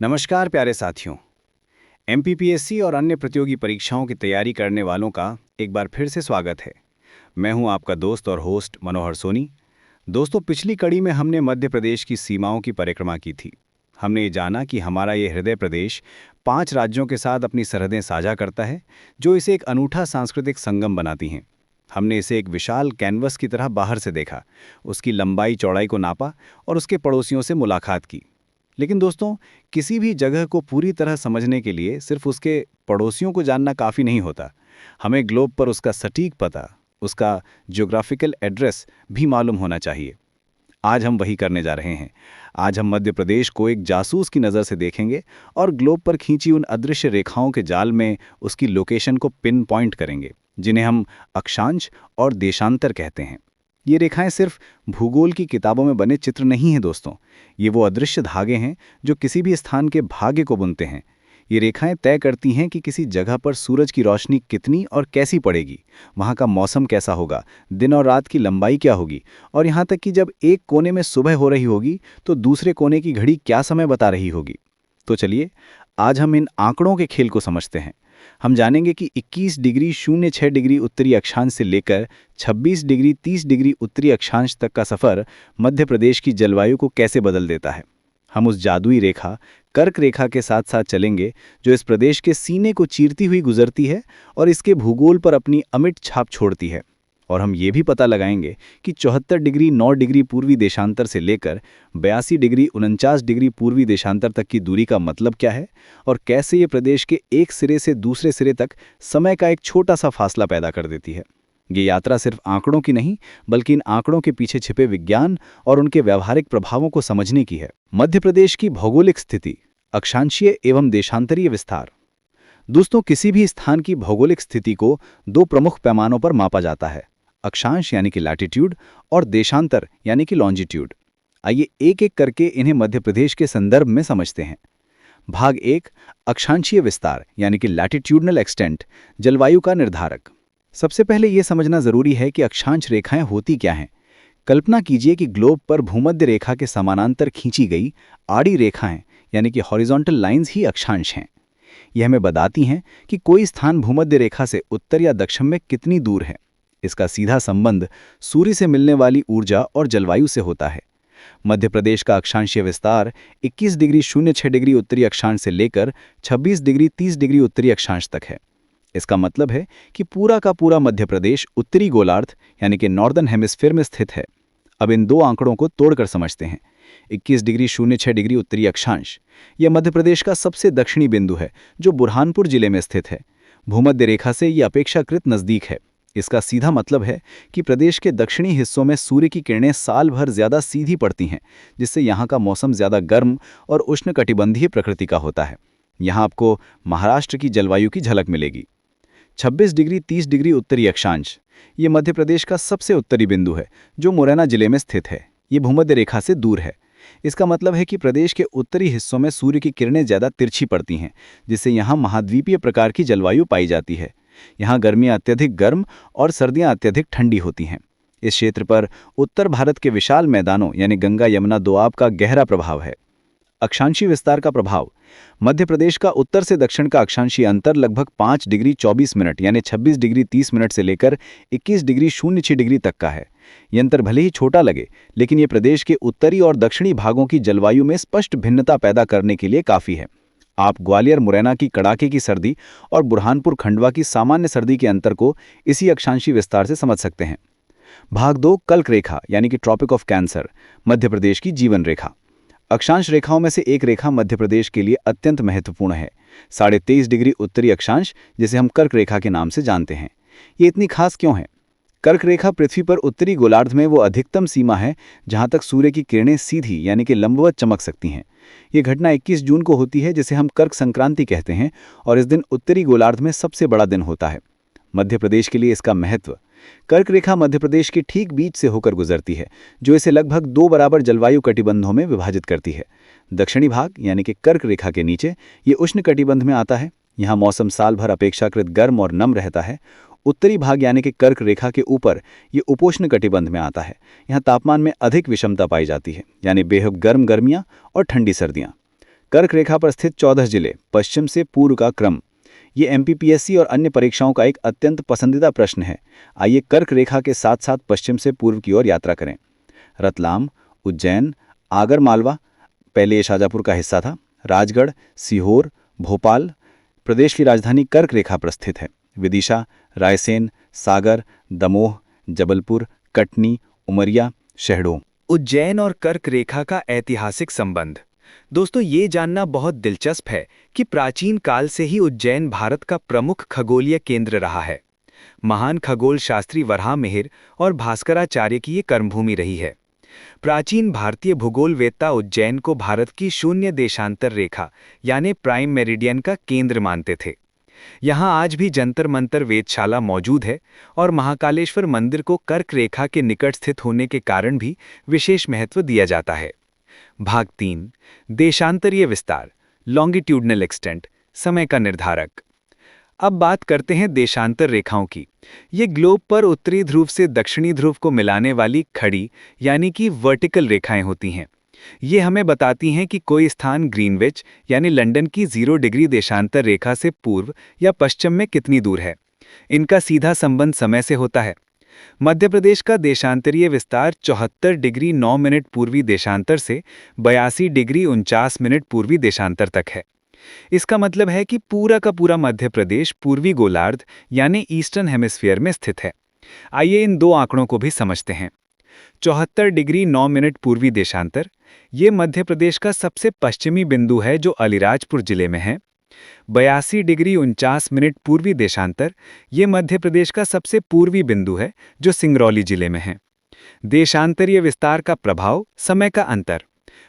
नमस्कार प्यारे साथियों। एमपीपीएससी और अन्य प्रतियोगी परीक्षाओं की तैयारी करने वालों का एक बार फिर से स्वागत है। मैं हूं आपका दोस्त और होस्ट मनोहर सोनी। दोस्तों, पिछली कड़ी में हमने मध्य प्रदेश की सीमाओं की परिक्रमा की थी। हमने ये जाना कि हमारा ये हृदय प्रदेश 5 राज्यों के साथ अपनी सरहदें साझा करता है, जो इसे एक अनूठा सांस्कृतिक संगम बनाती हैं। हमने इसे एक विशाल कैनवस की तरह बाहर से देखा, उसकी लंबाई चौड़ाई को नापा और उसके पड़ोसियों से मुलाकात की। लेकिन दोस्तों, किसी भी जगह को पूरी तरह समझने के लिए सिर्फ उसके पड़ोसियों को जानना काफ़ी नहीं होता। हमें ग्लोब पर उसका सटीक पता, उसका ज्योग्राफिकल एड्रेस भी मालूम होना चाहिए। आज हम वही करने जा रहे हैं। आज हम मध्य प्रदेश को एक जासूस की नज़र से देखेंगे और ग्लोब पर खींची उन अदृश्य रेखाओं के जाल में उसकी लोकेशन को पिन पॉइंट करेंगे, जिन्हें हम अक्षांश और देशांतर कहते हैं। ये रेखाएं सिर्फ भूगोल की किताबों में बने चित्र नहीं हैं दोस्तों। ये वो अदृश्य धागे हैं जो किसी भी स्थान के भाग्य को बुनते हैं। ये रेखाएं तय करती हैं कि किसी जगह पर सूरज की रोशनी कितनी और कैसी पड़ेगी, वहाँ का मौसम कैसा होगा, दिन और रात की लंबाई क्या होगी, और यहाँ तक कि जब एक कोने में सुबह हो रही होगी तो दूसरे कोने की घड़ी क्या समय बता रही होगी। तो चलिए, आज हम इन आंकड़ों के खेल को समझते हैं। हम जानेंगे कि 21 डिग्री 06 डिग्री उत्तरी अक्षांश से लेकर 26 डिग्री 30 डिग्री उत्तरी अक्षांश तक का सफ़र मध्य प्रदेश की जलवायु को कैसे बदल देता है। हम उस जादुई रेखा कर्क रेखा के साथ साथ चलेंगे, जो इस प्रदेश के सीने को चीरती हुई गुजरती है और इसके भूगोल पर अपनी अमिट छाप छोड़ती है। और हम ये भी पता लगाएंगे कि 74 डिग्री 9 डिग्री पूर्वी देशांतर से लेकर 82 डिग्री 49 डिग्री पूर्वी देशांतर तक की दूरी का मतलब क्या है और कैसे ये प्रदेश के एक सिरे से दूसरे सिरे तक समय का एक छोटा सा फासला पैदा कर देती है। ये यात्रा सिर्फ आंकड़ों की नहीं, बल्कि इन आंकड़ों के पीछे छिपे विज्ञान और उनके व्यावहारिक प्रभावों को समझने की है। मध्य प्रदेश की भौगोलिक स्थिति, अक्षांशीय एवं देशांतरीय विस्तार। दोस्तों, किसी भी स्थान की भौगोलिक स्थिति को दो प्रमुख पैमानों पर मापा जाता है, अक्षांश यानी कि लैटिट्यूड और देशांतर यानी कि लॉन्जिट्यूड। आइए एक एक करके इन्हें मध्य प्रदेश के संदर्भ में समझते हैं। भाग 1, अक्षांशीय विस्तार यानी कि लैटिट्यूडनल एक्सटेंट, जलवायु का निर्धारक। सबसे पहले यह समझना जरूरी है कि अक्षांश रेखाएं होती क्या हैं। कल्पना कीजिए कि ग्लोब पर भूमध्य रेखा के समानांतर खींची गई आड़ी रेखाएं यानी कि हॉरिजॉन्टल लाइंस ही अक्षांश हैं। यह हमें बताती हैं कि कोई स्थान भूमध्य रेखा से उत्तर या दक्षिण में कितनी दूर है। इसका सीधा संबंध सूर्य से मिलने वाली ऊर्जा और जलवायु से होता है। मध्य प्रदेश का अक्षांशीय विस्तार 21 डिग्री 06 डिग्री उत्तरी अक्षांश से लेकर 26 डिग्री 30 डिग्री उत्तरी अक्षांश तक है। इसका मतलब है कि पूरा का पूरा मध्य प्रदेश उत्तरी गोलार्ध यानी कि नॉर्दर्न हेमिस्फीयर में स्थित है। अब इन दो आंकड़ों को तोड़कर समझते हैं। 21 डिग्री 06 डिग्री उत्तरी अक्षांश, यह मध्य प्रदेश का सबसे दक्षिणी बिंदु है, जो बुरहानपुर जिले में स्थित है। भूमध्य रेखा से यह अपेक्षाकृत नज़दीक है। इसका सीधा मतलब है कि प्रदेश के दक्षिणी हिस्सों में सूर्य की किरणें साल भर ज़्यादा सीधी पड़ती हैं, जिससे यहाँ का मौसम ज़्यादा गर्म और उष्णकटिबंधीय प्रकृति का होता है। यहाँ आपको महाराष्ट्र की जलवायु की झलक मिलेगी। 26 डिग्री 30 डिग्री उत्तरी अक्षांश, ये मध्य प्रदेश का सबसे उत्तरी बिंदु है, जो मुरैना जिले में स्थित है। ये भूमध्य रेखा से दूर है। इसका मतलब है कि प्रदेश के उत्तरी हिस्सों में सूर्य की किरणें ज़्यादा तिरछी पड़ती हैं, जिससे यहाँ महाद्वीपीय प्रकार की जलवायु पाई जाती है। यहाँ गर्मियाँ अत्यधिक गर्म और सर्दियाँ अत्यधिक ठंडी होती हैं। इस क्षेत्र पर उत्तर भारत के विशाल मैदानों यानी गंगा यमुना दोआब का गहरा प्रभाव है। अक्षांशीय विस्तार का प्रभाव, मध्य प्रदेश का उत्तर से दक्षिण का अक्षांशीय अंतर लगभग 5 डिग्री 24 मिनट यानी 26 डिग्री 30 मिनट से लेकर 21 डिग्री 06 डिग्री तक का है। यह अंतर भले ही छोटा लगे, लेकिन ये प्रदेश के उत्तरी और दक्षिणी भागों की जलवायु में स्पष्ट भिन्नता पैदा करने के लिए काफ़ी है। आप ग्वालियर मुरैना की कड़ाके की सर्दी और बुरहानपुर खंडवा की सामान्य सर्दी के अंतर को इसी अक्षांशीय विस्तार से समझ सकते हैं। भाग 2, कर्क रेखा यानी कि tropic of cancer, Madhya Pradesh की जीवन रेखा। अक्षांश रेखाओं में से एक रेखा मध्य प्रदेश के लिए अत्यंत महत्वपूर्ण है, 23.5 डिग्री उत्तरी अक्षांश, जिसे हम कर्क रेखा के नाम से जानते हैं। ये इतनी खास क्यों है? कर्क रेखा पृथ्वी पर उत्तरी गोलार्ध में वो अधिकतम सीमा है जहां तक सूर्य की किरणें सीधी यानी कि लंबवत चमक सकती हैं। ये घटना 21 जून को होती है, जिसे हम कर्क संक्रांति कहते हैं, और इस दिन उत्तरी गोलार्ध में सबसे बड़ा दिन होता है। मध्य प्रदेश के लिए इसका महत्व, कर्क रेखा मध्य प्रदेश के ठीक बीच से होकर गुजरती है, जो इसे लगभग 2 बराबर जलवायु कटिबंधों में विभाजित करती है। दक्षिणी भाग यानी कि कर्क रेखा के नीचे ये उष्ण कटिबंध में आता है। यहाँ मौसम साल भर अपेक्षाकृत गर्म और नम रहता है। उत्तरी भाग यानी कि कर्क रेखा के ऊपर ये उपोष्ण कटिबंध में आता है। यहाँ तापमान में अधिक विषमता पाई जाती है, यानी बेहद गर्म गर्मियाँ और ठंडी सर्दियाँ। कर्क रेखा पर स्थित 14 जिले, पश्चिम से पूर्व का क्रम। ये एमपीपीएससी और अन्य परीक्षाओं का एक अत्यंत पसंदीदा प्रश्न है। आइए कर्क रेखा के साथ साथ पश्चिम से पूर्व की ओर यात्रा करें। रतलाम, उज्जैन, आगर मालवा, पहले ये शाजापुर का हिस्सा था, राजगढ़, सीहोर, भोपाल, प्रदेश की राजधानी कर्क रेखा पर स्थित है। विदिशा, रायसेन, सागर, दमोह, जबलपुर, कटनी, उमरिया, शहडोल। उज्जैन और कर्क रेखा का ऐतिहासिक संबंध। दोस्तों, ये जानना बहुत दिलचस्प है कि प्राचीन काल से ही उज्जैन भारत का प्रमुख खगोलीय केंद्र रहा है। महान खगोल शास्त्री वराहमिहिर और भास्कराचार्य की ये कर्मभूमि रही है। प्राचीन भारतीय भूगोलवेत्ता उज्जैन को भारत की शून्य देशांतर रेखा यानी प्राइम मेरिडियन का केंद्र मानते थे। यहाँ आज भी जंतर मंतर वेधशाला मौजूद है और महाकालेश्वर मंदिर को कर्क रेखा के निकट स्थित होने के कारण भी विशेष महत्व दिया जाता है। भाग 3, देशांतरीय विस्तार, लॉन्गिट्यूडनल एक्सटेंट, समय का निर्धारक। अब बात करते हैं देशांतर रेखाओं की। ये ग्लोब पर उत्तरी ध्रुव से दक्षिणी ध्रुव को मिलाने वाली खड़ी यानी कि वर्टिकल रेखाएं होती हैं। ये हमें बताती हैं कि कोई स्थान ग्रीनविच यानी लंदन की 0 डिग्री देशांतर रेखा से पूर्व या पश्चिम में कितनी दूर है। इनका सीधा संबंध समय से होता है। मध्य प्रदेश का देशांतरीय विस्तार 74 डिग्री 9 मिनट पूर्वी देशांतर से 82 डिग्री 49 मिनट पूर्वी देशांतर तक है। इसका मतलब है कि पूरा का पूरा मध्य प्रदेश पूर्वी गोलार्ध यानी ईस्टर्न हेमिस्फीयर में स्थित है। आइए इन दो आंकड़ों को भी समझते हैं। 74 डिग्री 9 मिनट पूर्वी देशांतर, ये मध्य प्रदेश का सबसे पश्चिमी बिंदु है जो अलीराजपुर जिले में है। 82 डिग्री 49 मिनट पूर्वी देशांतर, ये मध्य प्रदेश का सबसे पूर्वी बिंदु है जो सिंगरौली जिले में है। देशांतरीय विस्तार का प्रभाव, समय का अंतर।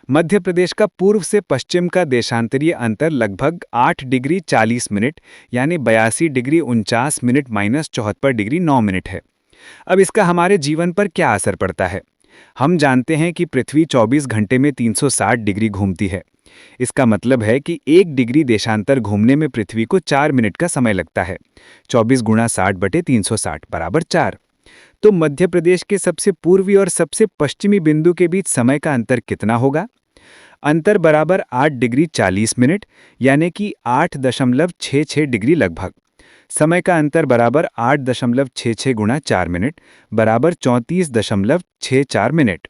मध्य प्रदेश का पूर्व से पश्चिम का देशांतरीय अंतर लगभग 8 डिग्री 40 मिनट यानी 82 degree 49 minute minus 74 degree 9 minute है। अब इसका हमारे जीवन पर क्या असर पड़ता है? हम जानते हैं कि पृथ्वी 24 घंटे में 360 डिग्री घूमती है। इसका मतलब है कि 1 डिग्री देशांतर घूमने में पृथ्वी को 4 मिनट का समय लगता है। 24 गुणा 60/360 बराबर 4। तो मध्य प्रदेश के सबसे पूर्वी और सबसे पश्चिमी बिंदु के बीच समय का अंतर कितना होगा? अंतर बराबर 8 डिग्री 40 मिनट यानी कि 8.66 डिग्री लगभग। समय का अंतर बराबर 8.66 गुणा 4 मिनट बराबर 34.64 मिनट।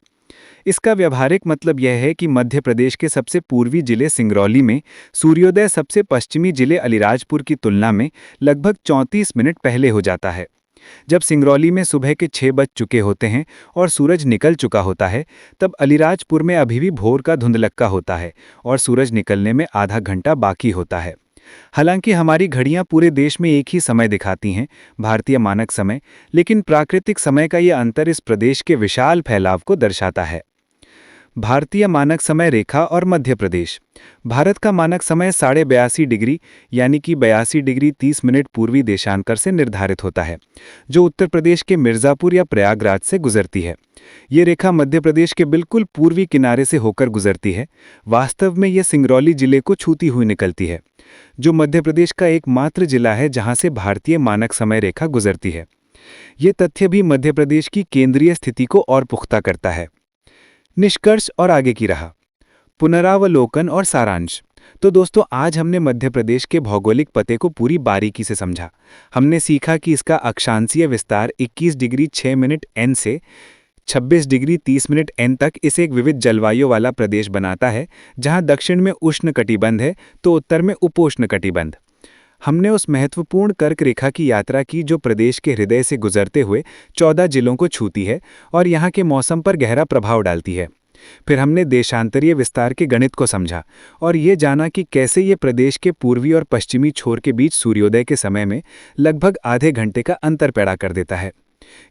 इसका व्यावहारिक मतलब यह है कि मध्य प्रदेश के सबसे पूर्वी जिले सिंगरौली में सूर्योदय सबसे पश्चिमी जिले अलीराजपुर की तुलना में लगभग 34 मिनट पहले हो जाता है। जब सिंगरौली में सुबह के 6 बज चुके होते हैं और सूरज निकल चुका होता है, तब अलीराजपुर में अभी भी भोर का धुंधलक्का होता है और सूरज निकलने में आधा घंटा बाकी होता है। हालांकि हमारी घड़ियां पूरे देश में एक ही समय दिखाती हैं, भारतीय मानक समय, लेकिन प्राकृतिक समय का यह अंतर इस प्रदेश के विशाल फैलाव को दर्शाता है। भारतीय मानक समय रेखा और मध्य प्रदेश। भारत का मानक समय 82.5 डिग्री यानी कि 82 डिग्री 30 मिनट पूर्वी देशांतर से निर्धारित होता है, जो उत्तर प्रदेश के मिर्ज़ापुर या प्रयागराज से गुजरती है। ये रेखा मध्य प्रदेश के बिल्कुल पूर्वी किनारे से होकर गुजरती है। वास्तव में ये सिंगरौली जिले को छूती हुई निकलती है, जो मध्य प्रदेश का एकमात्र जिला है जहां से भारतीय मानक समय रेखा गुजरती है। ये तथ्य भी मध्य प्रदेश की केंद्रीय स्थिति को और पुख्ता करता है। निष्कर्ष और आगे की राह, पुनरावलोकन और सारांश। तो दोस्तों, आज हमने मध्य प्रदेश के भौगोलिक पते को पूरी बारीकी से समझा। हमने सीखा कि इसका अक्षांशीय विस्तार 21 डिग्री 6 मिनट एन से 26 डिग्री 30 मिनट एन तक इसे एक विविध जलवायु वाला प्रदेश बनाता है, जहां दक्षिण में उष्ण कटिबंध है तो उत्तर में उपोष्ण कटिबंध। हमने उस महत्वपूर्ण कर्क रेखा की यात्रा की जो प्रदेश के हृदय से गुजरते हुए 14 जिलों को छूती है और यहाँ के मौसम पर गहरा प्रभाव डालती है। फिर हमने देशांतरीय विस्तार के गणित को समझा और ये जाना कि कैसे ये प्रदेश के पूर्वी और पश्चिमी छोर के बीच सूर्योदय के समय में लगभग आधे घंटे का अंतर पैदा कर देता है।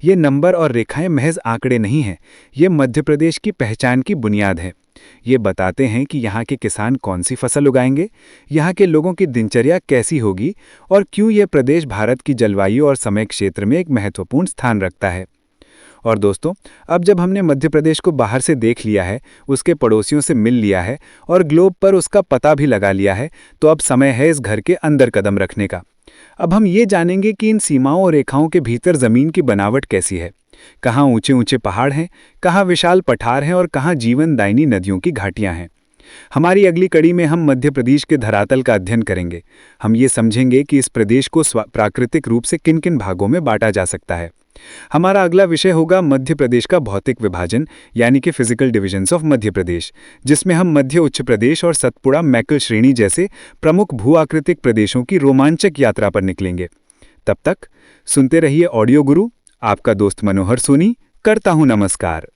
ये नंबर और रेखाएं महज आंकड़े नहीं हैं, ये मध्य प्रदेश की पहचान की बुनियाद है। ये बताते हैं कि यहाँ के किसान कौन सी फसल उगाएंगे, यहाँ के लोगों की दिनचर्या कैसी होगी और क्यों ये प्रदेश भारत की जलवायु और समय क्षेत्र में एक महत्वपूर्ण स्थान रखता है। और दोस्तों, अब जब हमने मध्य प्रदेश को बाहर से देख लिया है, उसके पड़ोसियों से मिल लिया है और ग्लोब पर उसका पता भी लगा लिया है, तो अब समय है इस घर के अंदर कदम रखने का। अब हम ये जानेंगे कि इन सीमाओं और रेखाओं के भीतर ज़मीन की बनावट कैसी है। कहाँ ऊंचे ऊंचे पहाड़ हैं, कहाँ विशाल पठार हैं और कहाँ जीवनदायिनी नदियों की घाटियाँ हैं। हमारी अगली कड़ी में हम मध्य प्रदेश के धरातल का अध्ययन करेंगे। हम ये समझेंगे कि इस प्रदेश को प्राकृतिक रूप से किन किन भागों में बांटा जा सकता है। हमारा अगला विषय होगा मध्य प्रदेश का भौतिक विभाजन, यानी कि physical divisions of Madhya Pradesh, जिसमें हम मध्य उच्च प्रदेश और सतपुड़ा मैकल श्रेणी जैसे प्रमुख भू आकृतिक प्रदेशों की रोमांचक यात्रा पर निकलेंगे। तब तक सुनते रहिए ऑडियो गुरु। आपका दोस्त मनोहर सोनी करता हूं नमस्कार।